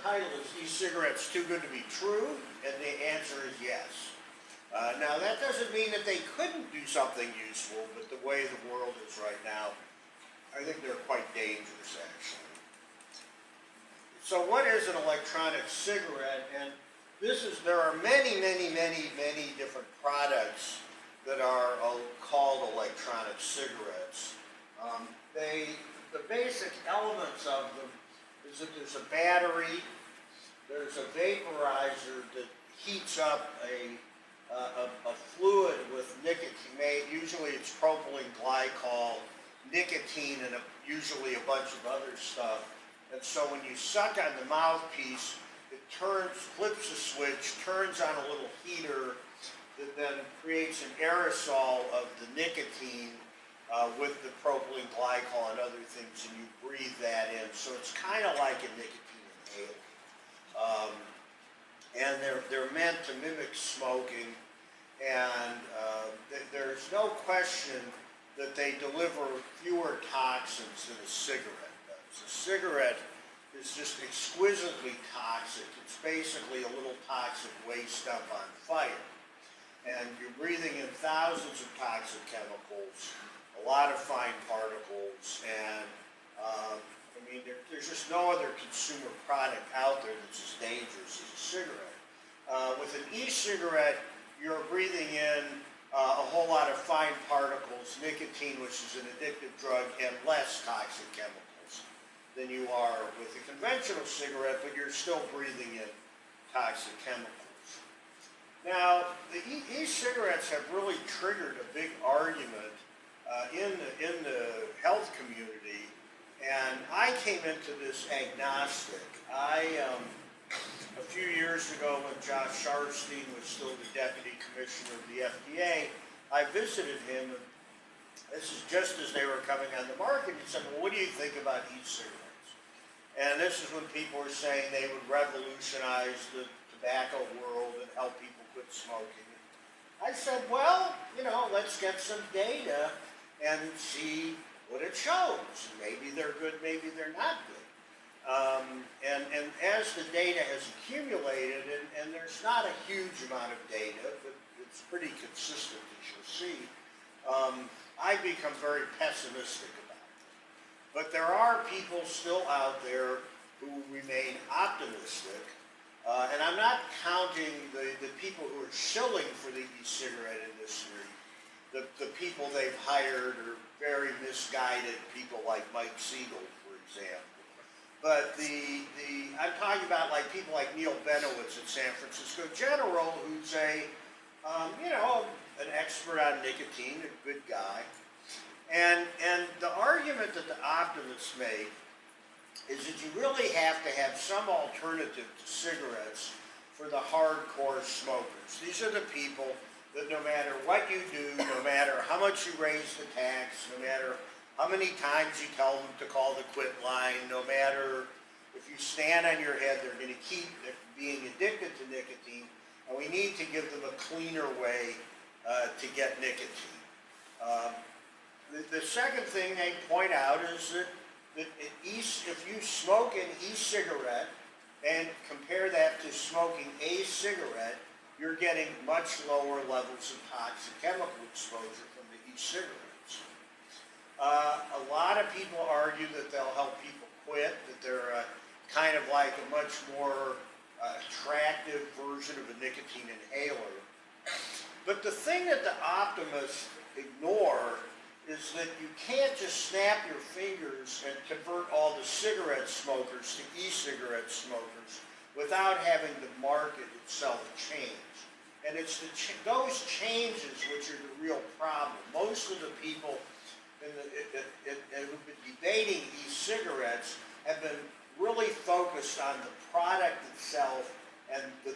title is E-Cigarettes Too Good to Be True? And the answer is yes. Now, that doesn't mean that they couldn't do something useful, but the way the world is right now, I think they're quite dangerous, actually. So what is an electronic cigarette? And there are many, many, many, many different products that are called electronic cigarettes. The basic elements of them is that there's a battery, there's a vaporizer that heats up a fluid with nicotine. Usually it's propylene glycol, nicotine, and usually a bunch of other stuff. And so when you suck on the mouthpiece, it flips a switch, turns on a little heater that then creates an aerosol of the nicotine with the propylene glycol and other things, and you breathe that in. So it's kind of like a nicotine inhaler. And they're meant to mimic smoking, and there's no question that they deliver fewer toxins than a cigarette does. A cigarette is just exquisitely toxic. It's basically a little toxic waste dump on fire. And you're breathing in thousands of toxic chemicals, a lot of fine particles, and there's just no other consumer product out there that's as dangerous as a cigarette. With an e-cigarette, you're breathing in a whole lot of fine particles, nicotine, which is an addictive drug, and less toxic chemicals than you are with a conventional cigarette, but you're still breathing in toxic chemicals. Now, the e-cigarettes have really triggered a big argument in the health community, and I came into this agnostic. A few years ago, when Josh Sharfstein was still the deputy commissioner of the FDA, I visited him, and this is just as they were coming on the market. He said, "Well, what do you think about e-cigarettes?" And this is when people were saying they would revolutionize the tobacco world and help people quit smoking. I said, well, let's get some data and see what it shows. Maybe they're good, maybe they're not good. And as the data has accumulated, and there's not a huge amount of data, but it's pretty consistent, as you'll see, I become very pessimistic about it. But there are people still out there who remain optimistic. And I'm not counting the people who are shilling for the e-cigarette industry. The people they've hired are very misguided people like Mike Siegel, for example. But I'm talking about people like Neil Benowitz at San Francisco General, who's an expert on nicotine, a good guy. And the argument that the optimists make is that you really have to have some alternative to cigarettes for the hardcore smokers. These are the people that no matter what you do, no matter how much you raise the tax, no matter how many times you tell them to call the quit line, no matter if you stand on your head, they're going to keep being addicted to nicotine, and we need to give them a cleaner way to get nicotine. The second thing they point out is that if you smoke an e-cigarette and compare that to smoking a cigarette, you're getting much lower levels of toxic chemical exposure from the e-cigarettes. A lot of people argue that they'll help people quit, that they're kind of like a much more attractive version of a nicotine inhaler. But the thing that the optimists ignore is that you can't just snap your fingers and convert all the cigarette smokers to e-cigarette smokers without having the market itself change. And it's those changes which are the real problem. Most of the people who've been debating e-cigarettes have been really focused on the product itself and the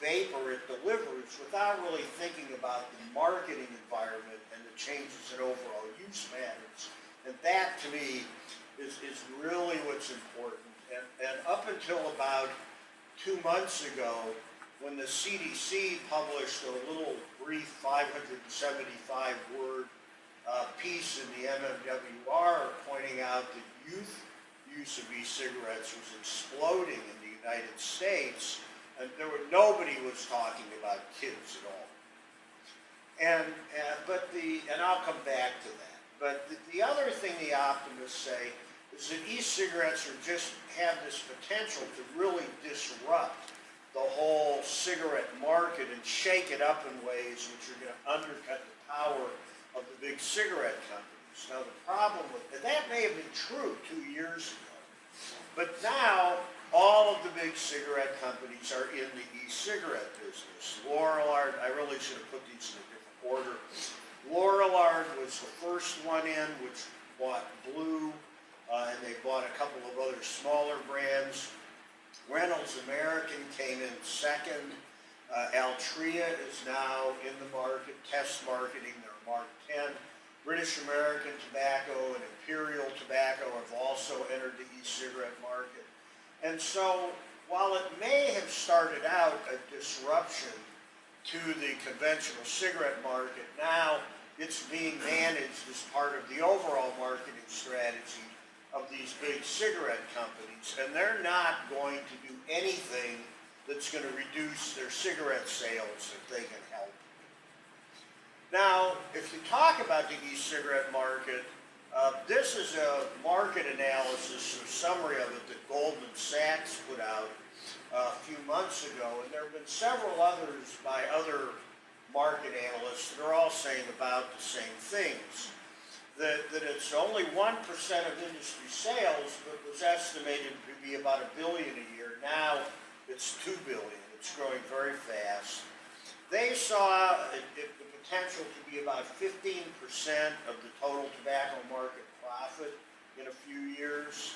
vapor it delivers without really thinking about the marketing environment and the changes in overall use patterns. And that, to me, is really what's important. And up until about 2 months ago, when the CDC published a little brief 575-word piece in the MMWR pointing out that youth use of e-cigarettes was exploding United States, and nobody was talking about kids at all. And I'll come back to that. But the other thing the optimists say is that e-cigarettes have this potential to really disrupt the whole cigarette market and shake it up in ways which are going to undercut the power of the big cigarette companies. Now the problem with that may have been true 2 years ago, but now all of the big cigarette companies are in the e-cigarette business. Lorillard, I really should have put these in a different order. Lorillard was the first one in, which bought Blue, and they bought a couple of other smaller brands. Reynolds American came in second. Altria is now in the market, test marketing their Mark 10. British American Tobacco and Imperial Tobacco have also entered the e-cigarette market. And so, while it may have started out a disruption to the conventional cigarette market, now it's being managed as part of the overall marketing strategy of these big cigarette companies, and they're not going to do anything that's going to reduce their cigarette sales if they can help it. Now, if you talk about the e-cigarette market, this is a market analysis or summary of it that Goldman Sachs put out a few months ago, and there have been several others by other market analysts that are all saying about the same things. That it's only 1% of industry sales, but was estimated to be about $1 billion a year. Now it's $2 billion. It's growing very fast. They saw the potential to be about 15% of the total tobacco market profit in a few years.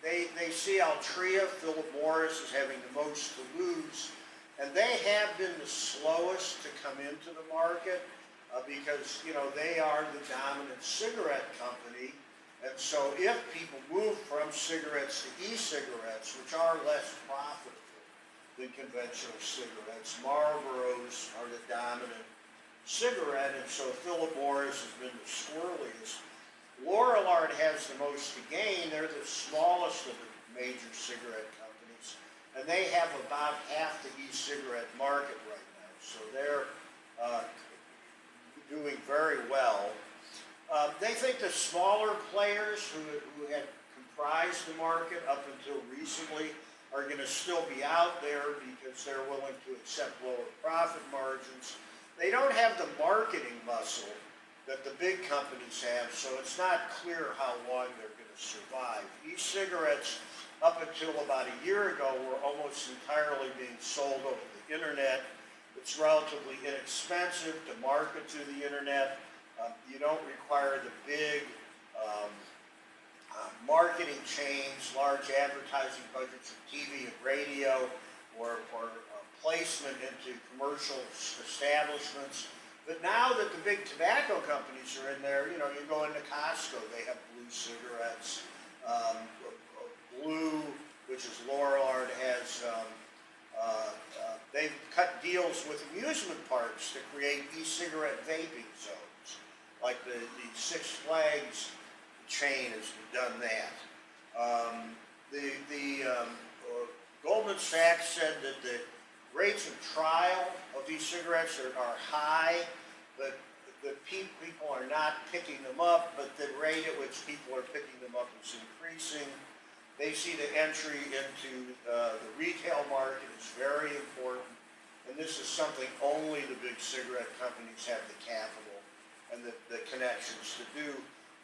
They see Altria, Philip Morris, as having the most to lose, and they have been the slowest to come into the market because, you know, they are the dominant cigarette company, and so if people move from cigarettes to e-cigarettes, which are less profitable than conventional cigarettes, Marlboros are the dominant cigarette, and so Philip Morris has been the squirreliest. Lorillard has the most to gain. They're the smallest of the major cigarette companies, and they have about half the e-cigarette market right now, so they're doing very well. They think the smaller players who had comprised the market up until recently are going to still be out there because they're willing to accept lower profit margins. They don't have the marketing muscle that the big companies have, so it's not clear how long they're going to survive. E-cigarettes, up until about a year ago, were almost entirely being sold over the internet. It's relatively inexpensive to market through the internet. You don't require the big marketing chains, large advertising budgets for TV and radio, or placement into commercial establishments. But now that the big tobacco companies are in there, you know, you go into Costco, they have Blue cigarettes. Blue, which is Lorillard, has, they've cut deals with amusement parks to create e-cigarette vaping zones. Like the Six Flags chain has done that. Goldman Sachs said that the rates of trial of these cigarettes are high, but the people are not picking them up, but the rate at which people are picking them up is increasing. They see the entry into the retail market is very important, and this is something only the big cigarette companies have the capital and the connections to do.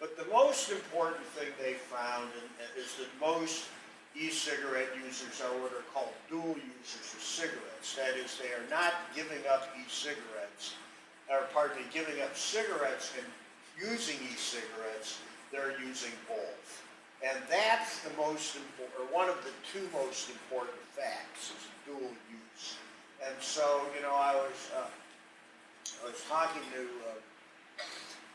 But the most important thing they found is that most e-cigarette users are what are called dual users of cigarettes. That is, they are not giving up e-cigarettes, or pardon me, giving up cigarettes and using e-cigarettes. They're using both. And that's the most important, or one of the two most important facts is dual use. And so, you know, I was talking to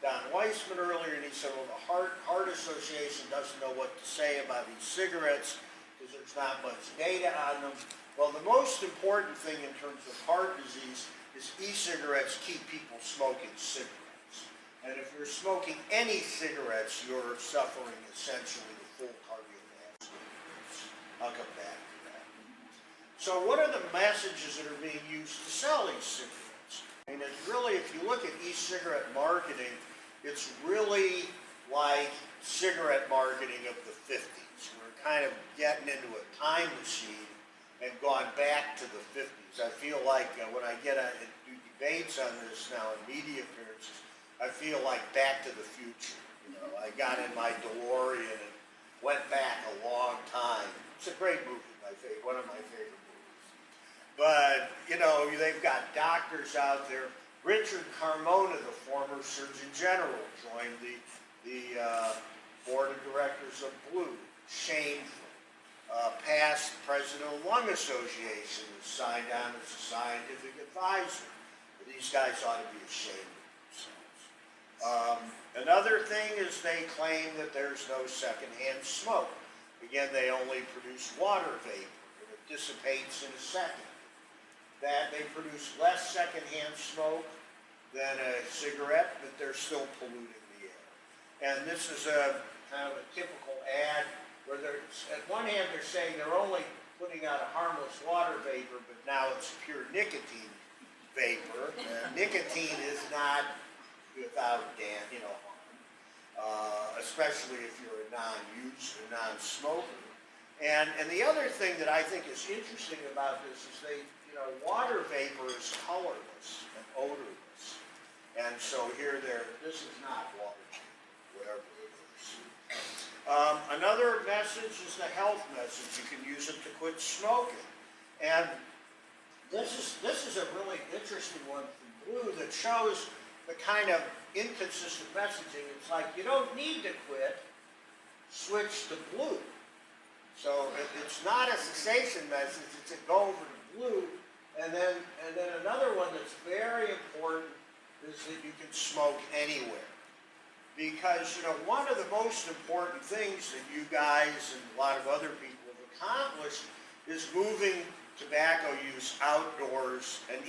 Don Weissman earlier, and he said, well, the Heart Association doesn't know what to say about these cigarettes because there's not much data on them. Well, the most important thing in terms of heart disease is e-cigarettes keep people smoking cigarettes. And if you're smoking any cigarettes, you're suffering essentially the full cardiovascular risk. I'll come back to that. So what are the messages that are being used to sell these cigarettes? And it's really, if you look at e-cigarette marketing, it's really like cigarette marketing of the 50s. We're kind of getting into a time machine and gone back to the 50s. I feel like when I get do debates on this now in media appearances, I feel like Back to the Future. You know, I got in my DeLorean and went back a long time. It's a great movie, one of my favorite movies. But, you know, they've got doctors out there. Richard Carmona, the former Surgeon General, joined the board of directors of Blue. Shameful. Past president of the Lung Association was signed on as a scientific advisor. But these guys ought to be ashamed of themselves. Another thing is they claim that there's no secondhand smoke. Again, they only produce water vapor, and it dissipates in a second. That they produce less secondhand smoke than a cigarette, but they're still polluting the air. And this is a kind of a typical ad where they're, at one hand they're saying they're only putting out a harmless water vapor, but now it's pure nicotine vapor. Nicotine is not without harm, especially if you're a non-user, a non-smoker. And the other thing that I think is interesting about this is water vapor is colorless and odorless. And so this is not water vapor, whatever it is. Another message is the health message. You can use it to quit smoking. And this is a really interesting one from Blue that shows the kind of inconsistent messaging. It's like, you don't need to quit, switch to Blue. So it's not a cessation message, it's a go over to Blue. And then another one that's very important is that you can smoke anywhere. Because, one of the most important things that you guys and a lot of other people have accomplished is moving tobacco use outdoors, and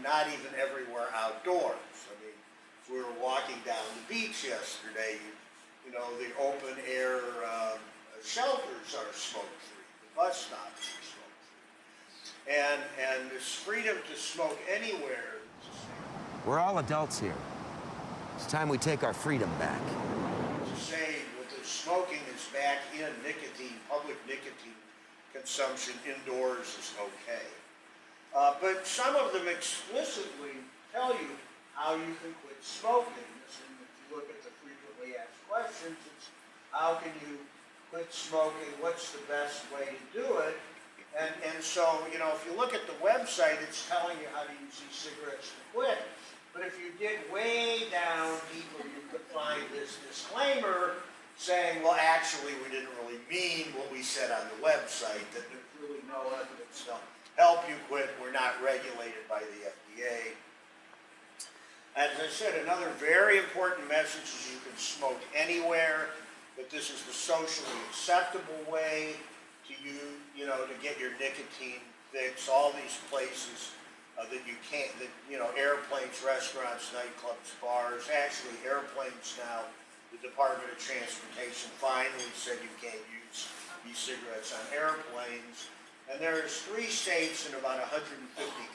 not even everywhere outdoors. I mean, if we were walking down the beach yesterday, the open air shelters are smoke-free, the bus stops are smoke-free. And this freedom to smoke anywhere. We're all adults here. It's time we take our freedom back. To say that the smoking is back in public nicotine consumption indoors is okay. But some of them explicitly tell you how you can quit smoking. If you look at the frequently asked questions, it's how can you quit smoking? What's the best way to do it? And so, if you look at the website, it's telling you how to use e-cigarettes to quit. But if you dig way down deeper, you could find this disclaimer saying, well, actually, we didn't really mean what we said on the website, that there's really no evidence to help you quit. We're not regulated by the FDA. As I said, another very important message is you can smoke anywhere, that this is the socially acceptable way to to get your nicotine fix. All these places that you can't, airplanes, restaurants, nightclubs, bars, actually airplanes now, the Department of Transportation finally said you can't use e-cigarettes on airplanes. And there's 3 states and about 150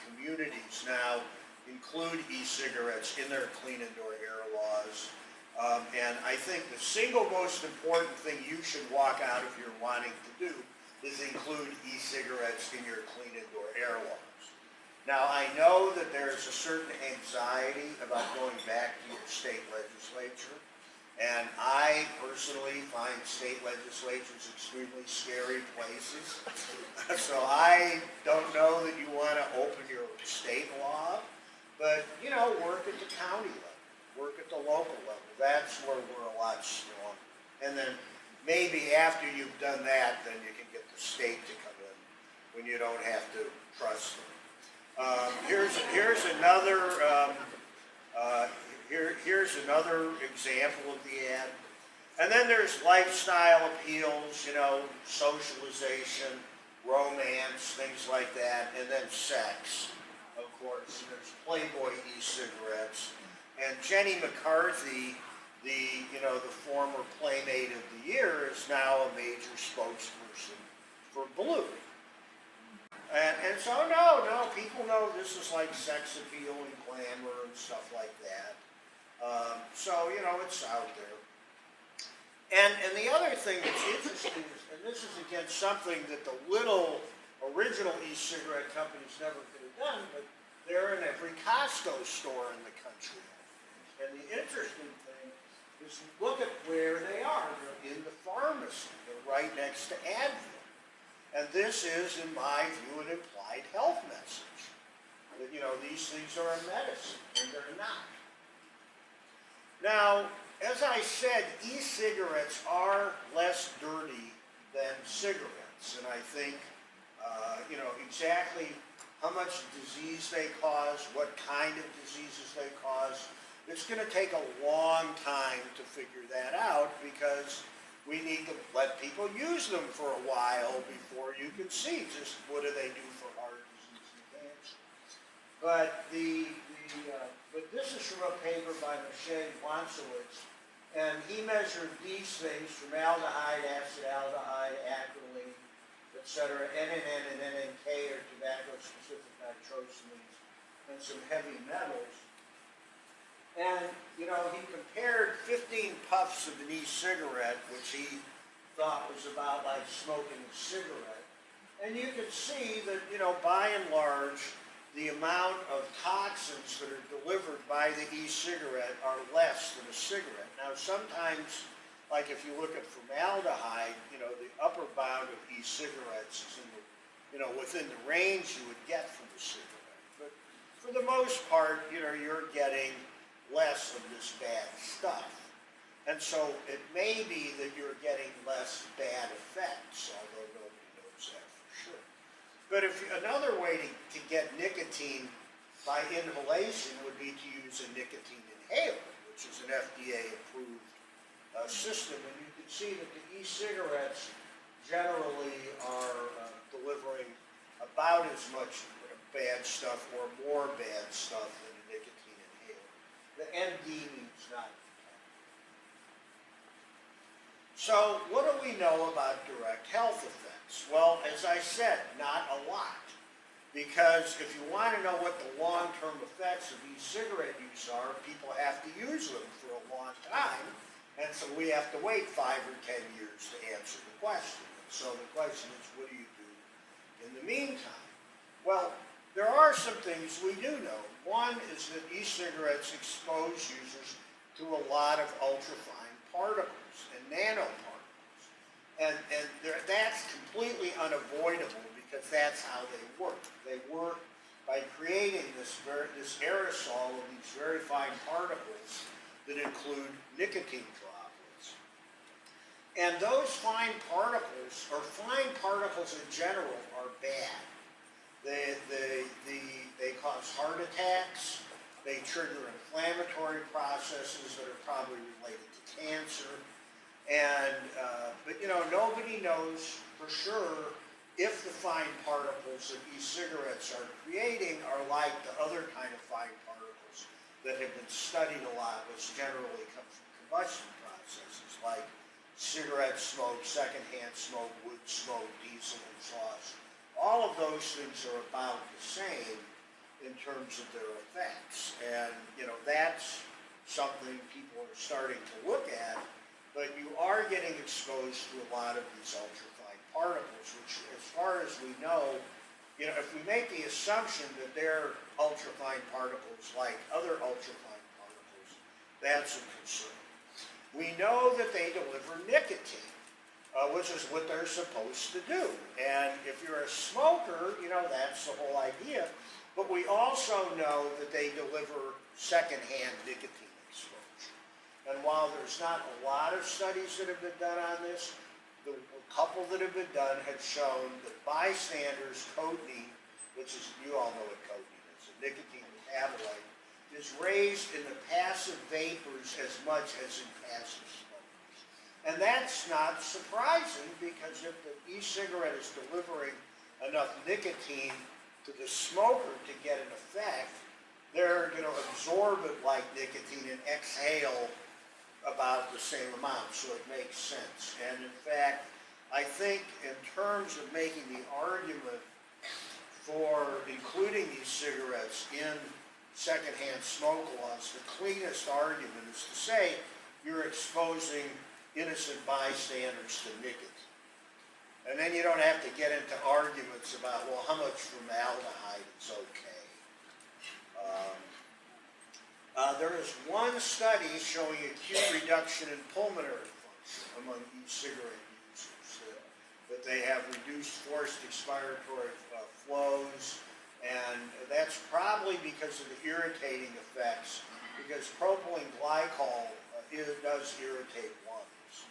communities now include e-cigarettes in their clean indoor air laws. And I think the single most important thing you should walk out if you're wanting to do is include e-cigarettes in your clean indoor air laws. Now, I know that there's a certain anxiety about going back to your state legislature, and I personally find state legislatures extremely scary places. So I don't know that you want to open your state law, but, work at the county level, work at the local level. That's where we're a lot stronger. And then maybe after you've done that, then you can get the state to come in when you don't have to trust them. Here's another example of the ad. And then there's lifestyle appeals, socialization, romance, things like that, and then sex, of course. And there's Playboy e-cigarettes. And Jenny McCarthy, the former Playmate of the Year, is now a major spokesperson for Blue. And so no, people know this is like sex appeal and glamour and stuff like that. So, you know, it's out there. And the other thing that's interesting is, and this is again something that the little original e-cigarette companies never could have done, but they're in every Costco store in the country. And the interesting thing is look at where they are. They're in the pharmacy. They're right next to Advil. And this is, in my view, an implied health message. That, you know, these things are a medicine, and they're not. Now, as I said, e-cigarettes are less dirty than cigarettes. And I think, you know, exactly how much disease they cause, what kind of diseases they cause, it's going to take a long time to figure that out because we need to let people use them for a while before you can see just what do they do for heart disease and cancer. But but this is from a paper by Glanz, and he measured these things: formaldehyde, acetaldehyde, acrolein, etc., NNN and NNK, or tobacco-specific nitrosamines, and some heavy metals. And, you know, he compared 15 puffs of an e-cigarette, which he thought was about like smoking a cigarette. And you could see that, you know, by and large, the amount of toxins that are delivered by the e-cigarette are less than a cigarette. Now, sometimes, like if you look at formaldehyde, you know, the upper bound of e-cigarettes is in the, you know, within the range you would get from a cigarette. But for the most part, you know, you're getting less of this bad stuff. And so it may be that you're getting less bad effects, although nobody knows that for sure. But another way to get nicotine by inhalation would be to use a nicotine inhaler, which is an FDA-approved system. And you can see that the e-cigarettes generally are delivering about as much bad stuff or more bad stuff than a nicotine inhaler. The ND means not. So what do we know about direct health effects? Well, as I said, not a lot. Because if you want to know what the long-term effects of e-cigarette use are, people have to use them for a long time. And so we have to wait 5 or 10 years to answer the question. So the question is, what do you do in the meantime? Well, there are some things we do know. One is that e-cigarettes expose users to a lot of ultrafine particles and nanoparticles. And that's completely unavoidable because that's how they work. They work by creating this aerosol of these very fine particles that include nicotine droplets. And those fine particles, or fine particles in general, are bad. They cause heart attacks, they trigger inflammatory processes that are probably related to cancer, and, but you know, nobody knows for sure if the fine particles that e-cigarettes are creating are like the other kind of fine particles that have been studied a lot, which generally come from combustion processes, like cigarette smoke, secondhand smoke, wood smoke, diesel exhaust. All of those things are about the same in terms of their effects. And, you know, that's something people are starting to look at, but you are getting exposed to a lot of these ultrafine particles, which, as far as we know, you know, if we make the assumption that they're ultrafine particles like other ultrafine particles, that's a concern. We know that they deliver nicotine. Which is what they're supposed to do. And if you're a smoker, you know, that's the whole idea. But we also know that they deliver secondhand nicotine exposure. And while there's not a lot of studies that have been done on this, the couple that have been done have shown that bystanders' cotinine, which is, you all know what cotinine is, a nicotine metabolite, is raised in the passive vapors as much as in passive smoke. And that's not surprising because if the e-cigarette is delivering enough nicotine to the smoker to get an effect, they're going to absorb it like nicotine and exhale about the same amount, so it makes sense. And in fact, I think in terms of making the argument for including these cigarettes in secondhand smoke laws, the cleanest argument is to say you're exposing innocent bystanders to nicotine. And then you don't have to get into arguments about, well, how much formaldehyde is okay. There is one study showing acute reduction in pulmonary function among e-cigarette users, that they have reduced forced expiratory flows, and that's probably because of the irritating effects, because propylene glycol does irritate lungs.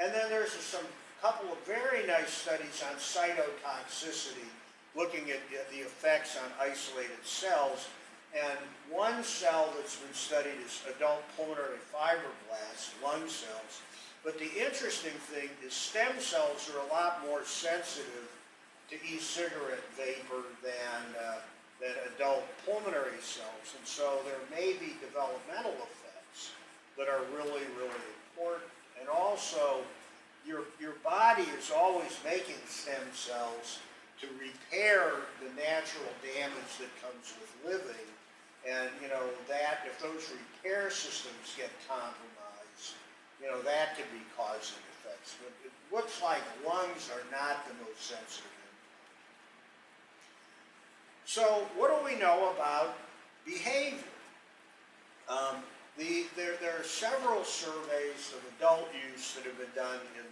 And then there's some couple of very nice studies on cytotoxicity, looking at the effects on isolated cells. And one cell that's been studied is adult pulmonary fibroblasts, lung cells. But the interesting thing is stem cells are a lot more sensitive to e-cigarette vapor than adult pulmonary cells. And so there may be developmental effects that are really, really important. And also, your body is always making stem cells to repair the natural damage that comes with living. And, that if those repair systems get compromised, that could be causing effects. But it looks like lungs are not the most sensitive. So what do we know about behavior? There are several surveys of adult use that have been done in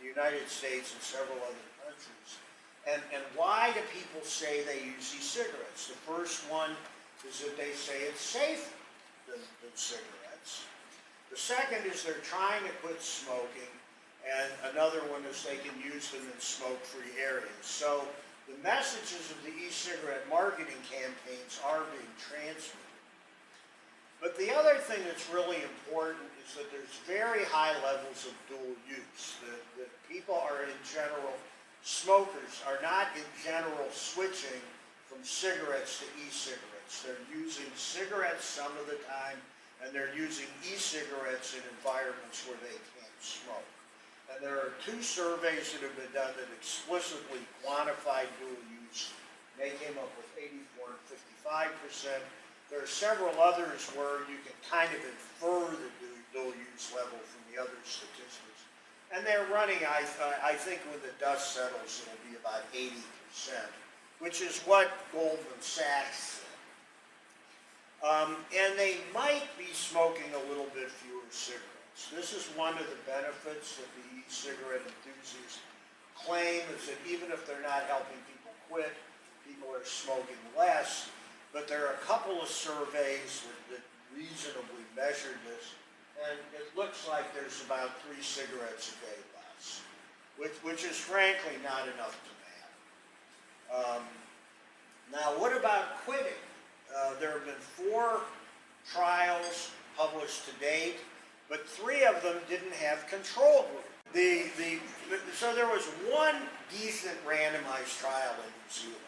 the United States and several other countries. And why do people say they use e-cigarettes? The first one is that they say it's safer than cigarettes. The second is they're trying to quit smoking, and another one is they can use them in smoke-free areas. So the messages of the e-cigarette marketing campaigns are being transmitted. But the other thing that's really important is that there's very high levels of dual use. That people are in general, smokers are not in general switching from cigarettes to e-cigarettes. They're using cigarettes some of the time, and they're using e-cigarettes in environments where they can't smoke. And there are two surveys that have been done that explicitly quantified dual use. They came up with 84 and 55%. There are several others where you can kind of infer the dual use level from the other statistics. And they're running, I think when the dust settles, it'll be about 80%, which is what Goldman Sachs said. And they might be smoking a little bit fewer cigarettes. This is one of the benefits that the e-cigarette enthusiasts claim, is that even if they're not helping people quit, people are smoking less. But there are a couple of surveys that reasonably measured this, and it looks like there's about 3 cigarettes a day less, which is frankly not enough to matter. Now, what about quitting? There have been 4 trials published to date, but 3 of them didn't have control group. So there was one decent randomized trial in New Zealand.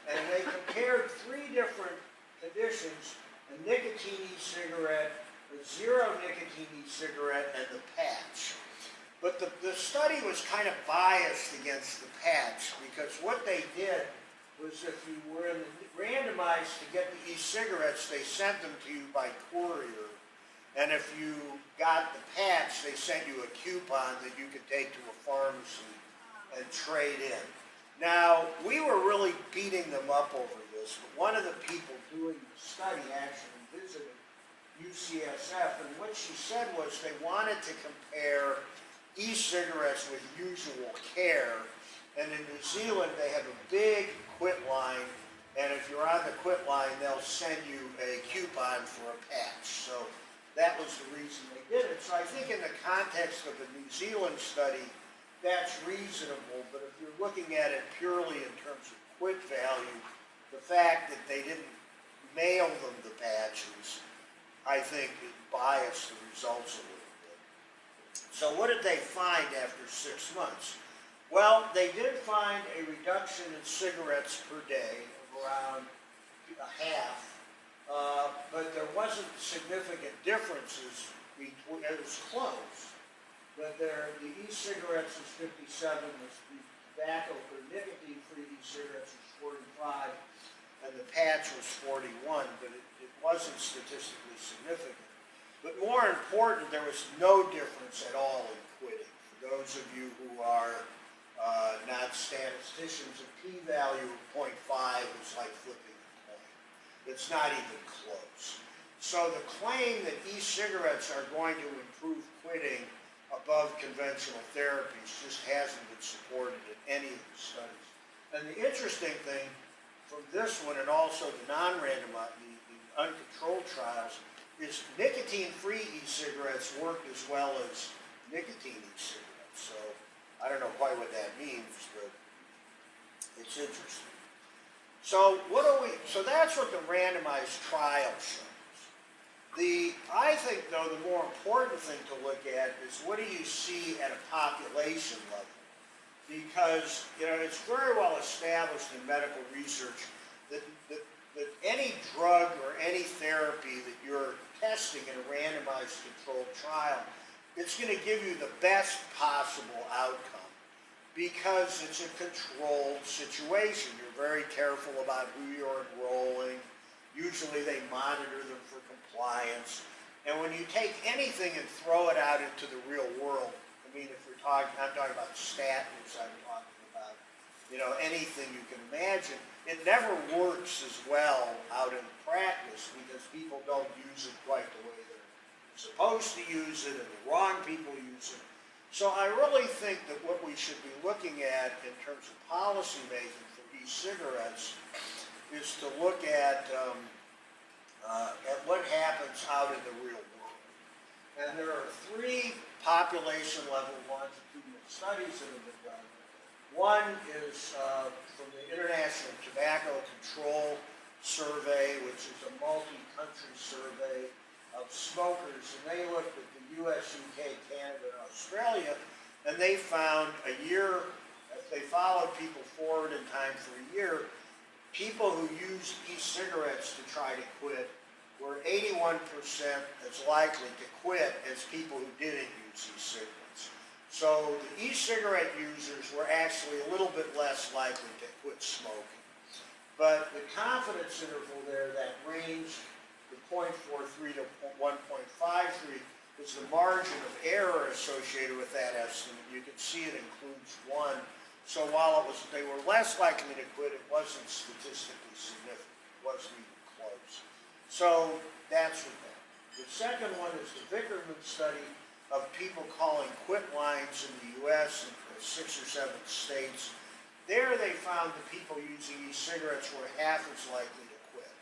And they compared 3 different conditions: a nicotine e-cigarette, a zero nicotine e-cigarette, and the patch. But the study was kind of biased against the patch, because what they did was, if you were randomized to get the e-cigarettes, they sent them to you by courier. And if you got the patch, they sent you a coupon that you could take to a pharmacy and trade in. Now, we were really beating them up over this, but one of the people doing the study actually visited UCSF, and what she said was they wanted to compare e-cigarettes with usual care, and in New Zealand they have a big quit line, and if you're on the quit line, they'll send you a coupon for a patch. So that was the reason they did it. So I think in the context of the New Zealand study, that's reasonable, but if you're looking at it purely in terms of quit value, the fact that they didn't mail them the patches, I think, it biased the results a little bit. So what did they find after 6 months? Well, they did find a reduction in cigarettes per day of around a half, but there wasn't significant differences between, it was close. But the e-cigarettes was 57, the tobacco or nicotine-free e-cigarettes was 45, patch was 41, but it wasn't statistically significant. But more important, there was no difference at all in quitting. For those of you who are not statisticians, a p-value of 0.5 is like flipping a coin. It's not even close. So the claim that e-cigarettes are going to improve quitting above conventional therapies just hasn't been supported in any of the studies. And the interesting thing from this one and also the non-randomized, the uncontrolled trials, is nicotine-free e-cigarettes worked as well as nicotine e-cigarettes. So I don't know quite what that means, but it's interesting. So so that's what the randomized trial shows. I think, though, the more important thing to look at is what do you see at a population level? Because, it's very well established in medical research that any drug or any therapy that you're testing in a randomized controlled trial, it's going to give you the best possible outcome because it's a controlled situation. You're very careful about who you're enrolling. Usually they monitor them for compliance. And when you take anything and throw it out into the real world, I mean, if we're talking, I'm talking about statins, I'm talking about, anything you can imagine, it never works as well out in practice because people don't use it quite the way they're supposed to use it and the wrong people use it. So I really think that what we should be looking at in terms of policy making for e-cigarettes is to look at what happens out in the real world. And there are 3 population level longitudinal studies that have been done. One is from the International Tobacco Control Survey, which is a multi-country survey of smokers, and they looked at the US, UK, Canada, and Australia, and they found if they followed people forward in time for a year, people who used e-cigarettes to try to quit were 81% as likely to quit as people who didn't use e-cigarettes. So the e-cigarette users were actually a little bit less likely to quit smoking. But the confidence interval there, that range, the 0.43 to 1.53, is the margin of error associated with that estimate. You can see it includes 1. So while they were less likely to quit, it wasn't statistically significant. It wasn't even close. So that's what that. The second one is the Vickerman study of people calling quit lines in the U.S. and 6 or 7 states. There they found the people using e-cigarettes were half as likely to quit.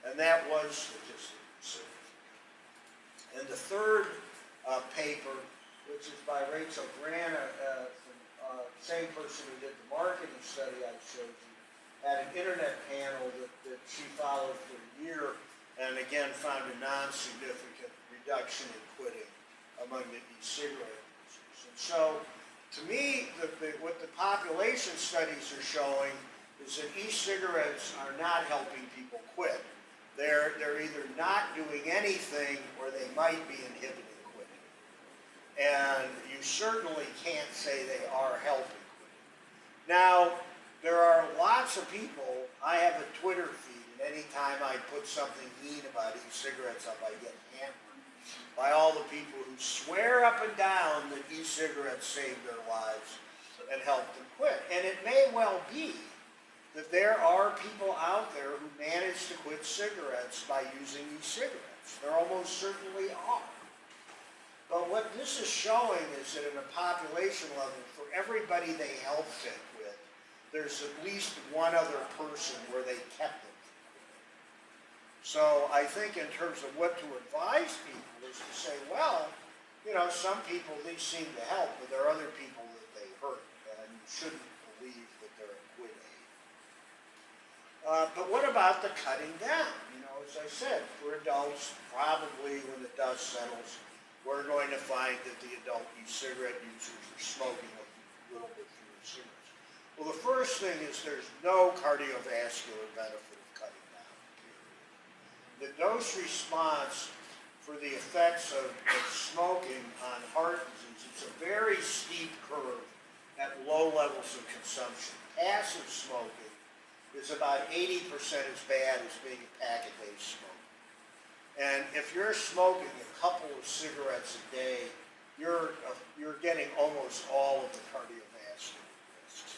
And that was statistically significant. And the third paper, which is by Rachel Grana, same person who did the marketing study I showed you, had an internet panel that she followed for a year and again found a non-significant reduction in quitting among the e-cigarette users. And so, to me, what the population studies are showing is that e-cigarettes are not helping people quit. They're either not doing anything or they might be inhibiting quitting. And you certainly can't say they are helping quitting. Now, there are lots of people, I have a Twitter feed, and anytime I put something mean about e-cigarettes up, I get hammered by all the people who swear up and down that e-cigarettes saved their lives and helped them quit. And it may well be that there are people out there who manage to quit cigarettes by using e-cigarettes. There almost certainly are. But what this is showing is that in a population level, for everybody they helped to quit, there's at least one other person where they kept them from quitting. So I think in terms of what to advise people is to say, well, some people, these seem to help, but there are other people that they hurt, and you shouldn't believe that they're a quit aid. But what about the cutting down? As I said, for adults, probably when the dust settles, we're going to find that the adult e-cigarette users are smoking a little bit fewer cigarettes. Well, the first thing is there's no cardiovascular benefit of cutting down, period. The dose response for the effects of smoking on heart disease, it's a very steep curve at low levels of consumption. Passive smoking is about 80% as bad as being a pack-a-day smoker. And if you're smoking a couple of cigarettes a day, you're getting almost all of the cardiovascular risks.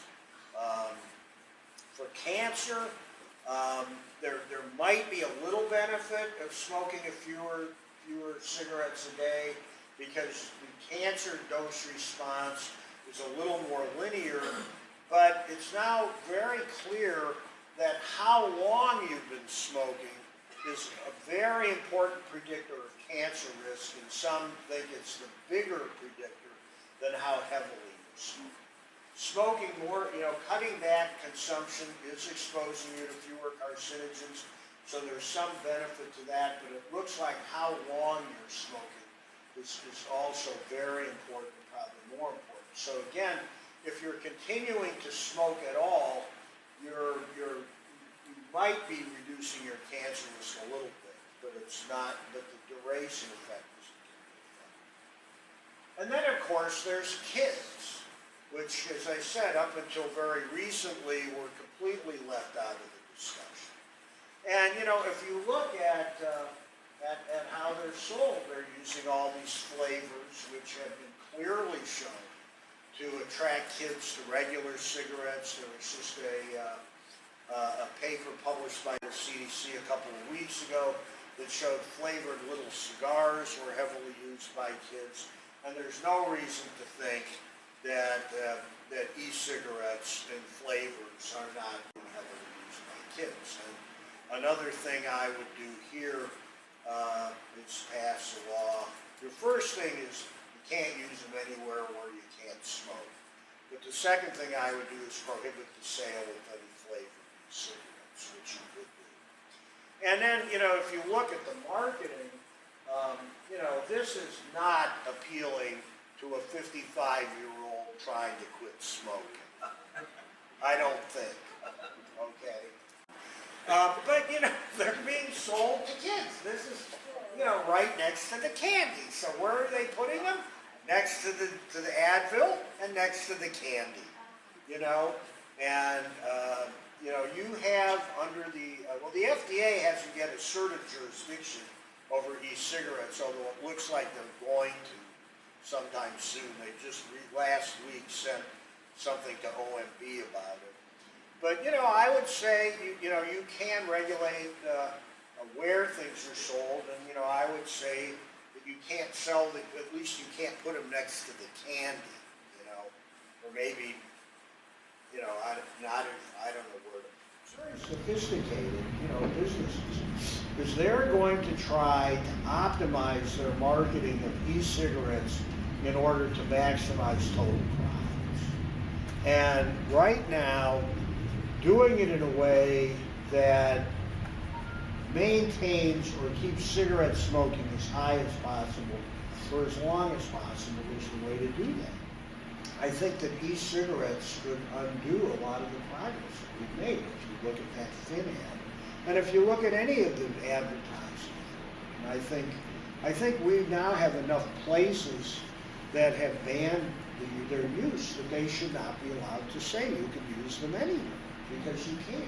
For cancer, there might be a little benefit of smoking fewer cigarettes a day, because the cancer dose response is a little more linear, but it's now very clear that how long you've been smoking is a very important predictor of cancer risk, and some think it's the bigger predictor than how heavily you smoke. Smoking more, cutting back consumption is exposing you to fewer carcinogens, so there's some benefit to that, but it looks like how long you're smoking is also very important, probably more important. So again, if you're continuing to smoke at all, you might be reducing your cancer risk a little bit, but it's not, but the duration effect is important. And then of course there's kids, which, as I said, up until very recently were completely left out of the discussion. And if you look at how they're sold, they're using all these flavors which have been clearly shown to attract kids to regular cigarettes. There was just a paper published by the CDC a couple of weeks ago that showed flavored little cigars were heavily used by kids, and there's no reason to think that e-cigarettes and flavors are not heavily used by kids. And another thing I would do here is pass a law. The first thing is you can't use them anywhere where you can't smoke. But the second thing I would do is prohibit the sale of any flavored cigarettes, which you could do. And then, if you look at the marketing, this is not appealing to a 55-year-old trying to quit smoking. I don't think. Okay. But they're being sold to kids. This is, right next to the candy. So where are they putting them? Next to the Advil and next to the candy. And you have under the FDA has you get assertive jurisdiction over e-cigarettes, although it looks like they're going to sometime soon. They just last week sent something to OMB about it. But I would say you can regulate where things are sold, and I would say that you can't sell at least you can't put them next to the candy, or maybe I don't know where. It's very sophisticated, businesses, because they're going to try to optimize their marketing of e-cigarettes in order to maximize total profits. And right now, doing it in a way that maintains or keeps cigarette smoking as high as possible for as long as possible is the way to do that. I think that e-cigarettes could undo a lot of the progress that we've made. If you look at that thin ad, and if you look at any of the advertising, and I think we now have enough places that have banned their use that they should not be allowed to say you can use them anywhere, because you can't.